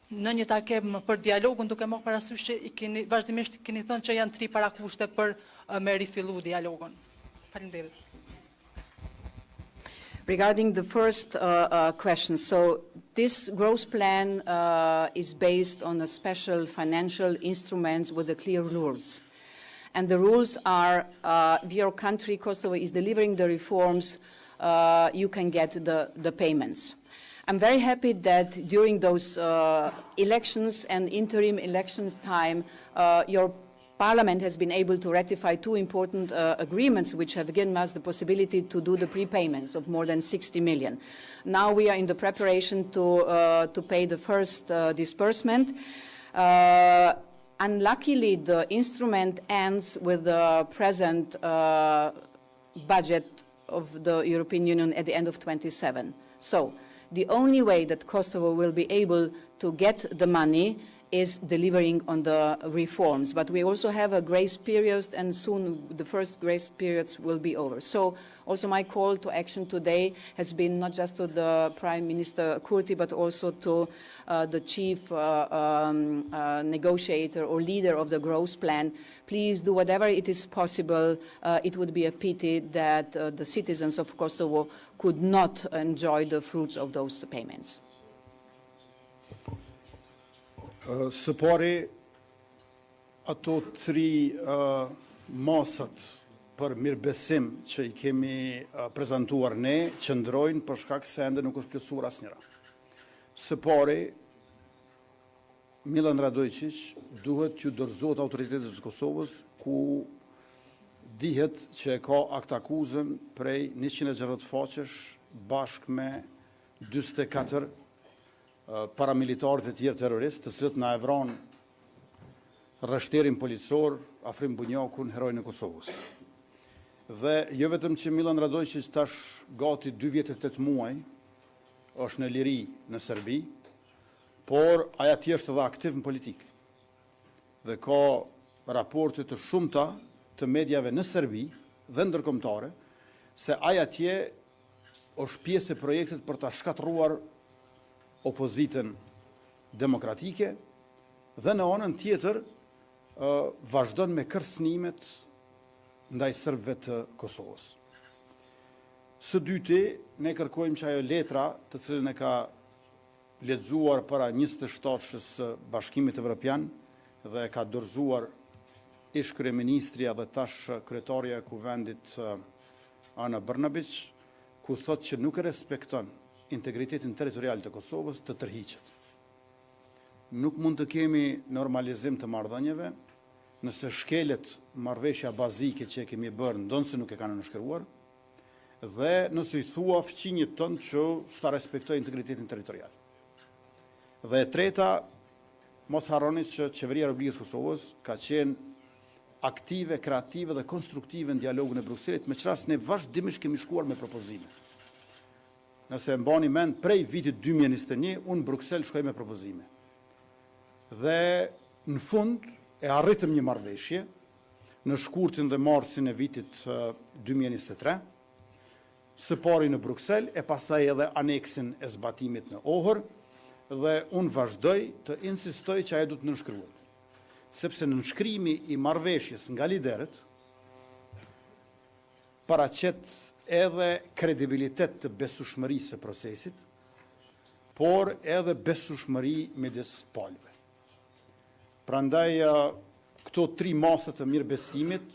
Në një takim për dialogun, duke marrë parasysh që vazhdimisht keni thënë që janë 3 parakushte për me rifillu dialogun. Faleminderit. Regarding the first question, so this growth plan is based on a special financial instruments with the clear rules. And the rules are, if your country, Kosovo, is delivering the reforms, you can get the payments. I'm very happy that during those elections and interim elections time, your Parliament has been able to ratify 2 important agreements which have given us the possibility to do the prepayments of more than 60 million. Now we are in the preparation to pay the first disbursement. Unluckily, the instrument ends with the present budget of the European Union at the end of 27. So the only way that Kosovo will be able to get the money is delivering on the reforms. But we also have a grace period, and soon the first grace periods will be over. So also my call to action today has been not just to the Prime Minister Kurti, but also to the chief negotiator or leader of the growth plan. Please do whatever it is possible. It would be a pity that the citizens of Kosovo could not enjoy the fruits of those payments. Së pari, ato 3 masat për mirëbesim që I kemi prezentuar ne, qëndrojnë për shkak se ende nuk është plotësuar asnjëra. Së pari, Milan Radojčić duhet t'ju dorëzohet autoritetet të Kosovës, ku dihet që e ka aktakuzën prej 160 faqesh bashkë me 44 paramilitarët e tjerë terroristë, të cilët na e vranë rrështerin policor, Afrim Bunjakun, heroin e Kosovës. Dhe jo vetëm që Milan Radojčić tash gati 2 vjet e 8 muaj është në liri në Serbi, por ai atje është edhe aktiv në politikë. Dhe ka raporte të shumta të mediave në Serbi dhe ndërkombëtare se ai atje është pjesë e projektit për ta shkatërruar opozitën demokratike dhe në anën tjetër vazhdon me kërcënimet ndaj serbëve të Kosovës. Së dyti, ne kërkojmë që ajo letra të cilën e ka lexuar para 27-shës së Bashkimit Evropian dhe e ka dorëzuar ish kryeministri dhe tash kryetaria e Kuvendit Ana Brnabić, ku thotë që nuk e respekton integritetin territorial të Kosovës, të tërhiqet. Nuk mund të kemi normalizim të marrëdhënieve nëse shkelet marrëveshja bazike që e kemi bërë ndonse nuk e kanë nënshkruar dhe nëse I thua fqinjit tënd që s'ta respektoj integritetin territorial. Dhe e treta, mos harroni që Qeveria e Republikës Kosovës ka qenë aktive, kreative dhe konstruktive në dialogun e Brukselit, me çfarë ne vazhdimisht kemi shkuar me propozime. Nëse e mbani mend, prej vitit 2021, unë në Bruksel shkoj me propozime. Dhe në fund e arritëm një marrëveshje në shkurtin dhe marsin e vitit 2023, së pari në Bruksel e pastaj edhe aneksin e zbatimit në Ohër, dhe unë vazhdoj të insistoj që ajo du të nënshkruhet. Sepse nënshkrimi I marrëveshjes nga liderët paraqet edhe kredibilitet të besueshmërisë së procesit, por edhe besueshmëri midis palëve. Prandaj këto 3 masa të mirëbesimit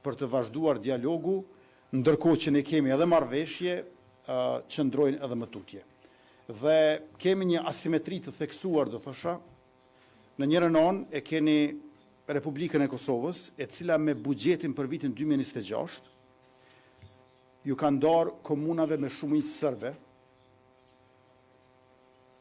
për të vazhduar dialogu, ndërkohë që ne kemi edhe marrëveshje, qëndrojnë edhe më tutje. Dhe kemi një asimetri të theksuar, do thosha, në njërin anë e keni Republikën e Kosovës, e cila me buxhetin për vitin 2026 ju kanë ndarë komunave me shumicë serbe,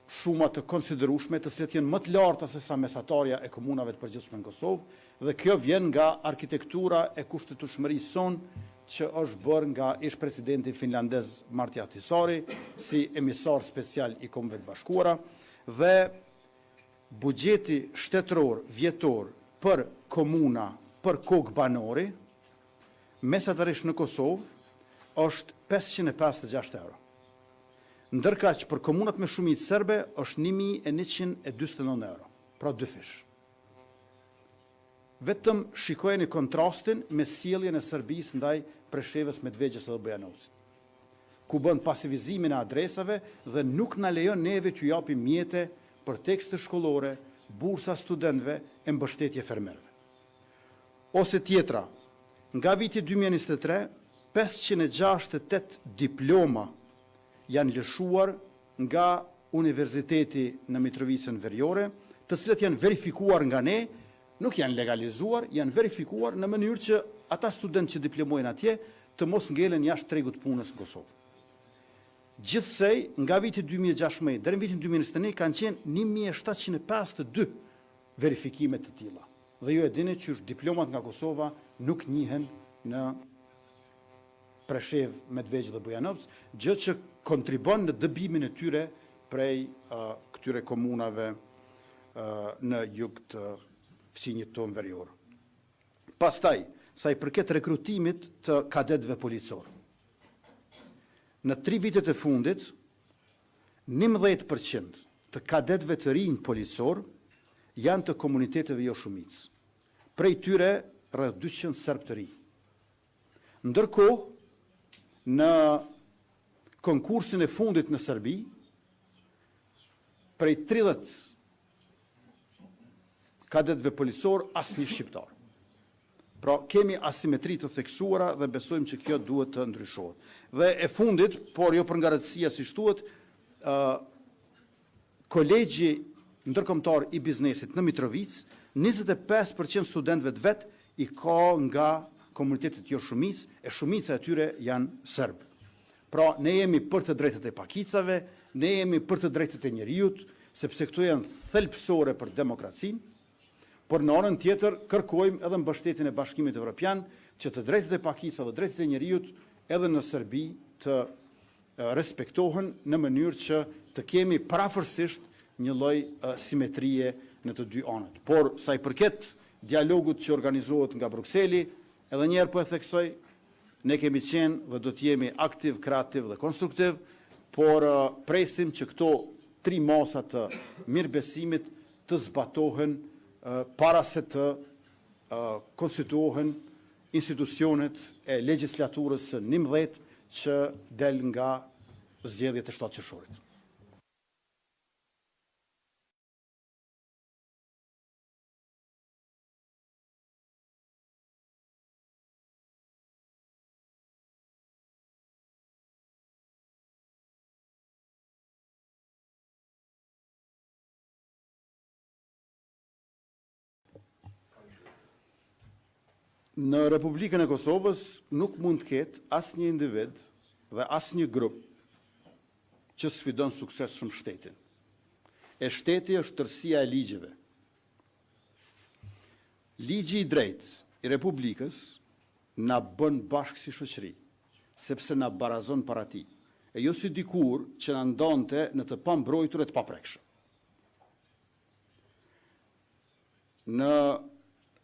shuma të konsiderueshme, të cilat janë më të larta se sa mesatarja e komunave të përgjithshme në Kosovë, dhe kjo vjen nga arkitektura e kushtetueshmërisë sonë që është bërë nga ish presidenti finlandez Marti Ahtisaari si emisar special I Kombeve të Bashkuara, dhe buxheti shtetëror vjetor për komuna për kokë banori mesatarisht në Kosovë është 556 euro. ndërka që për komunat me shumicë serbe është 1.149 euro, pra 2 fish. Vetëm shikojeni kontrastin me sjelljen e Serbisë ndaj Preshevës, Medvegjës dhe Bujanovcit, ku bën pasivizimin e adresave dhe nuk na lejon neve t'ju japim mjete për tekste shkollore, bursa studentëve e mbështetje fermerëve. Ose tjetra, nga viti 2023, 568 diploma janë lëshuar nga Universiteti në Mitrovicën Veriore, të cilat janë verifikuar nga ne, nuk janë legalizuar, janë verifikuar në mënyrë që ata studentë që diplomojnë atje të mos ngelen jashtë tregut punës në Kosovë. Gjithsej, nga viti 2016 deri në vitin 2021 kanë qenë 1752 verifikimet të tilla. Dhe ju e dini që diplomat nga Kosova nuk njihen në Preshev, Medvegjë dhe Bujanovc, gjë që kontribon në dëbimin e tyre prej këtyre komunave në jug të fqinjit tonë verior. Pastaj, sa i përket rekrutimit të kadetëve policor. Në 3 vitet e fundit, 11% të kadetëve të rinj policor janë të komuniteteve jo shumicë. Prej tyre rreth 200 serb të rinj. Ndërkohë, në konkursin e fundit në Serbi, prej 30 kadetëve policor, asnjë shqiptar. Pra, kemi asimetri të theksuara dhe besojmë që kjo duhet të ndryshohet. Dhe e fundit, por jo për ngarëtësia si shtuhet, Kolegji Ndërkombëtar i Biznesit në Mitrovic, 25% studentëve të vet i ka nga komunitetet jo shumicë, e shumica e tyre janë serb. Pra, ne jemi për të drejtët e pakicave, ne jemi për të drejtët e njerëzit, sepse këto janë thelbësore për demokracinë. Por në anën tjetër kërkojmë edhe mbështetjen e Bashkimit Evropian që të drejtët e pakicave, drejtët e njerëzit edhe në Serbi të respektohen në mënyrë që të kemi parafërsisht një lloj simetrie në të dy anët. Por sa i përket dialogut që organizohet nga Brukseli, edhe njerë po e theksoj, ne kemi qenë dhe do të jemi aktiv, kreativ dhe konstruktiv, por presim që këto 3 masa të mirëbesimit të zbatohen para se të konstituohen institucionet e legjislaturës së 11 që del nga zgjedhjet e 7 qershorit. Në Republikën e Kosovës nuk mund të ketë asnjë individ dhe asnjë grup që sfidon suksesshëm shtetin. E shteti është tërësia e ligjeve. Ligji i drejtë i Republikës na bën bashkë si shoqëri, sepse na barazon para tij, e jo si dikur që na ndonte në të pambrojtur e të paprekshëm. Në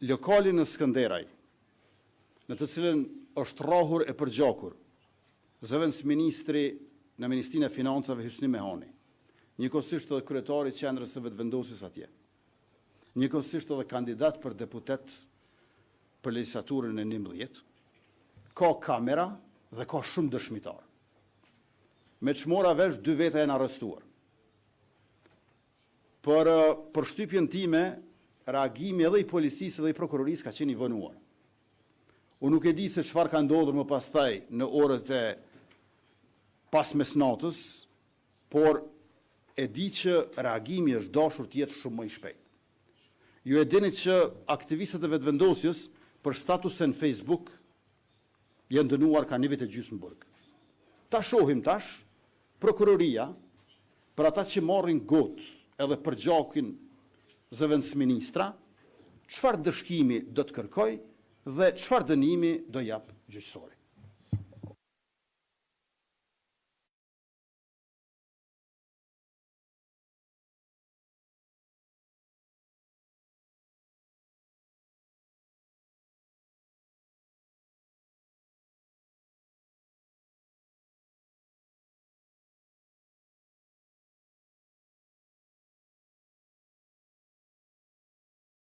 lokalin në Skënderaj, në të cilën është rrohur e përgjakur zëvendës ministri në Ministrinë e Financave Hysni Mehani, njëkohësisht edhe kryetari i qendrës së vetëvendosjes atje, njëkohësisht edhe kandidat për deputet për legjislaturën e 11, ka kamera dhe ka shumë dëshmitar. Me çmora vesh 2 veta janë arrestuar. Për përshtypjen time, reagimi edhe i policisë dhe i prokurorisë ka qenë i vënuar. Unë nuk e di se çfarë ka ndodhur më pastaj në orët e pas mesnatës, por e di që reagimi është dashur të jetë shumë më i shpejtë. Ju e dini që aktivistët e vetëvendosjes për statusen Facebook janë dënuar ka 1 vit e gjysmë burg. Ta shohim tash prokuroria për ata që marrin gotë edhe për gjakin zëvendës ministra, çfarë dëshkimi do të kërkoj dhe çfarë dënimi do jap gjyqësori.